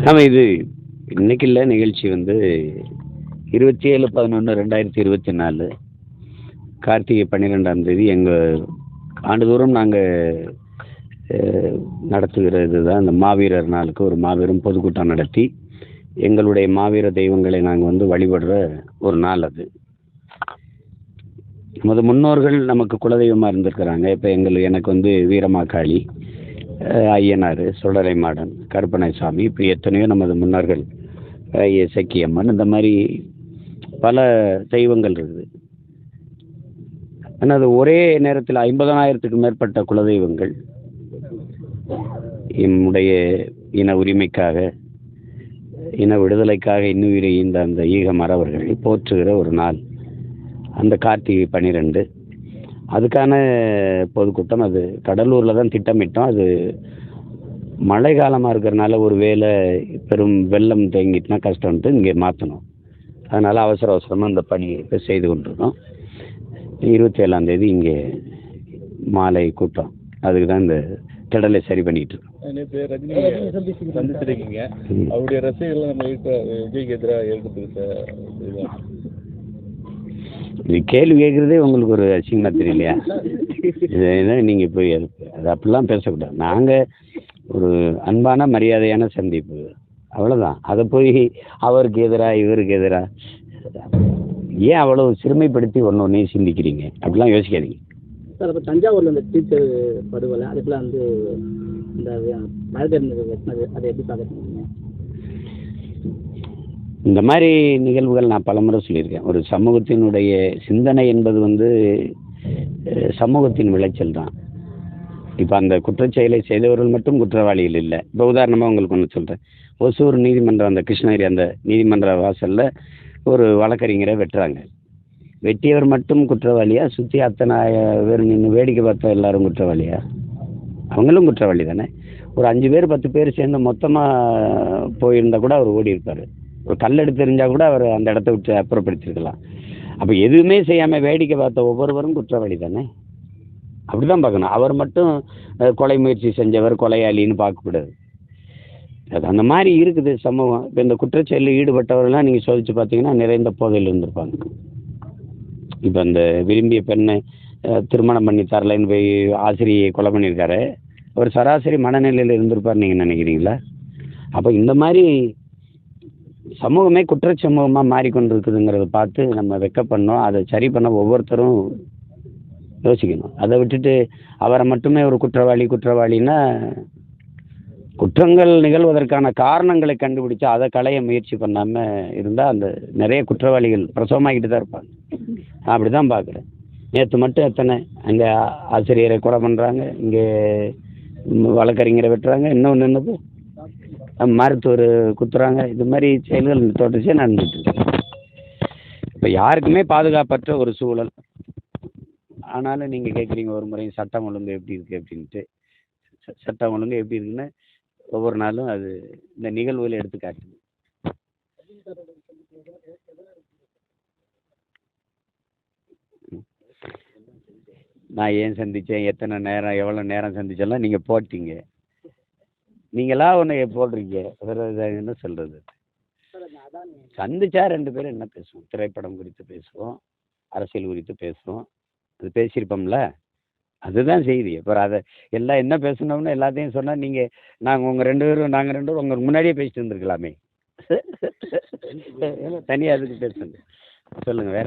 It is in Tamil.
ஆமாம், இது இன்னைக்கு இல்லை, நிகழ்ச்சி வந்து 27/11/2024 கார்த்திகை 12ஆம் தேதி எங்கள் ஆண்டுதோறும் நாங்கள் நடத்துகிற இதுதான் இந்த மாவீரர் நாளுக்கு ஒரு மாபெரும் பொதுக்கூட்டம் நடத்தி எங்களுடைய மாவீர தெய்வங்களை நாங்கள் வந்து வழிபடுற ஒரு நாள் அது. நமது முன்னோர்கள் நமக்கு குலதெய்வமாக இருந்திருக்கிறாங்க. இப்போ எனக்கு வந்து வீரமாக்காளி, ஐயனார், சுடலை மாடன், கருப்பணை சாமி, இப்படி எத்தனையோ நமது முன்னோர்கள், செக்கியம்மன், இந்த மாதிரி பல தெய்வங்கள் இருக்குது. ஆனால் அது ஒரே நேரத்தில் 50,000த்துக்கு மேற்பட்ட குலதெய்வங்கள் நம்முடைய இன உரிமைக்காக, இன விடுதலைக்காக இன்னுயிரை ஈந்த அந்த ஈக மறவர்களை போற்றுகிற ஒரு நாள் அந்த கார்த்திகை 12. அதுக்கான பொதுக்கூட்டம் அது கடலூரில் தான் திட்டமிட்டோம். அது மழை காலமாக இருக்கிறனால ஒரு வேளை பெரும் வெள்ளம் தேங்கிட்டுனா கஷ்டம்ட்டு இங்கே மாற்றணும். அதனால் அவசரமாக இந்த பணி இப்போ செய்து கொண்டிருக்கோம். 27ஆம் தேதி இங்கே மாலை கூட்டம், அதுக்கு தான் இந்த திடலை சரி பண்ணிட்டு இருக்கோம். நேற்று ரஜினி சந்திச்சிருக்கீங்க. அவருடைய ரசிகர்கள் நம்ம விஜய்க்கு எதிராக எழுதுறது இது கேள்வி கேட்குறதே உங்களுக்கு ஒரு அசிங்கமாக தெரியலையா? இது நீங்கள் போய் அது அப்படிலாம் பேசக்கூடாது. நாங்கள் ஒரு அன்பான மரியாதையான சந்திப்பு, அவ்வளோதான். அதை போய் அவருக்கு எதிராக இவருக்கு எதிராக ஏன் அவ்வளோ சிறுமைப்படுத்தி ஒன்றையும் சிந்திக்கிறீங்க? அப்படிலாம் யோசிக்காதீங்க சார். அப்போ தஞ்சாவூரில் இந்த டீச்சர் படுகொலை அதுக்கெல்லாம் வந்து இந்த மழை வெட்டினது அதை எப்படி பார்க்குறீங்க? இந்த மாதிரி நிகழ்வுகள் நான் பலமுறை சொல்லியிருக்கேன். ஒரு சமூகத்தினுடைய சிந்தனை என்பது வந்து சமூகத்தின் விளைச்சல் தான். இப்போ அந்த குற்றச்செயலை செய்தவர்கள் மட்டும் குற்றவாளிகள் இல்லை. இப்போ உதாரணமாக உங்களுக்கு ஒன்று சொல்கிறேன். ஒசூர் நீதிமன்றம், அந்த கிருஷ்ணகிரி அந்த நீதிமன்ற வாசலில் ஒரு வழக்கறிஞரை வெட்டுறாங்க. வெட்டியவர் மட்டும் குற்றவாளியா? சுற்றி அத்தனை பேர் நின்று வேடிக்கை பார்த்தா எல்லாரும் குற்றவாளியா? அவங்களும் குற்றவாளி தானே. ஒரு 5 பேர் 10 பேர் சேர்ந்து மொத்தமாக போயிருந்தால் கூட அவர் ஓடி இருப்பார். ஒரு கல் எடுத்து தெரிஞ்சால் கூட அவர் அந்த இடத்த விட்டு அப்புறப்படுத்திருக்கலாம். அப்போ எதுவுமே செய்யாமல் வேடிக்கை பார்த்த ஒவ்வொருவரும் குற்றவாளி தானே. அப்படி தான் பார்க்கணும். அவர் மட்டும் கொலை முயற்சி செஞ்சவர் கொலையாளின்னு பார்க்கக்கூடாது. அது அந்த மாதிரி இருக்குது சமூகம். இப்போ இந்த குற்றச்செயலில் ஈடுபட்டவர்கள்லாம் நீங்கள் சோதித்து பார்த்தீங்கன்னா நிறைந்த போதையில் இருந்திருப்பாங்க. இப்போ அந்த விரும்பிய பெண்ணை திருமணம் பண்ணி தரலைன்னு போய் ஆசிரியை கொலை பண்ணியிருக்காரு. அவர் சராசரி மனநிலையில் இருந்திருப்பார் நீங்கள் நினைக்கிறீங்களா? அப்போ இந்த மாதிரி சமூகமே குற்றச்சமூகமாக மாறிக்கொண்டிருக்குதுங்கிறத பார்த்து நம்ம வெக்கப்படணும். அதை சரி பண்ண ஒவ்வொருத்தரும் யோசிக்கணும். அதை விட்டுட்டு அவரை மட்டுமே ஒரு குற்றவாளின்னா, குற்றங்கள் நிகழ்வதற்கான காரணங்களை கண்டுபிடிச்சு அதை களைய முயற்சி பண்ணாமல் இருந்தால் அந்த நிறைய குற்றவாளிகள் பிரசவமாகிட்டு தான் இருப்பாங்க. நான் அப்படி தான் பார்க்குறேன். நேற்று மட்டும் எத்தனை அங்கே ஆசிரியரை கொலை பண்ணுறாங்க, இங்கே வழக்கறிஞரை வெட்டுறாங்க, இன்னொன்று என்னது மருத்துவர் குத்துறாங்க. இது மாதிரி செயல்கள் தொடர்ச்சியாக நடந்துட்டு இருக்கு. இப்போ யாருக்குமே பாதுகாப்பற்ற ஒரு சூழல். ஆனாலும் நீங்கள் கேட்குறீங்க ஒரு முறையும் சட்டம் ஒழுங்கு எப்படி இருக்குது அப்படின்ட்டு. சட்டம் ஒழுங்கு எப்படி இருக்குன்னு ஒவ்வொரு நாளும் அது இந்த நிகழ்வுகளை எடுத்து காட்டுது. நான் ஏன் சந்தித்தேன், எத்தனை நேரம், எவ்வளோ நேரம் சந்திச்செல்லாம் நீங்கள் போட்டீங்க. நீங்களா ஒன்று போடுறீங்க. என்ன சொல்கிறது? சந்திச்சா 2 பேரும் என்ன பேசுவோம்? திரைப்படம் குறித்து பேசுவோம், அரசியல் குறித்து பேசுவோம். அது பேசியிருப்போம்ல, அதுதான் செய்தி. அப்புறம் அதை எல்லாம் என்ன பேசணும்னு எல்லாத்தையும் சொன்னால் நீங்கள் நாங்கள் நாங்கள் 2 பேரும் உங்களுக்கு முன்னாடியே பேசிட்டு இருந்துருக்கலாமே. தனியாக அதுக்கு பேசுங்க. சொல்லுங்கள் வேறு.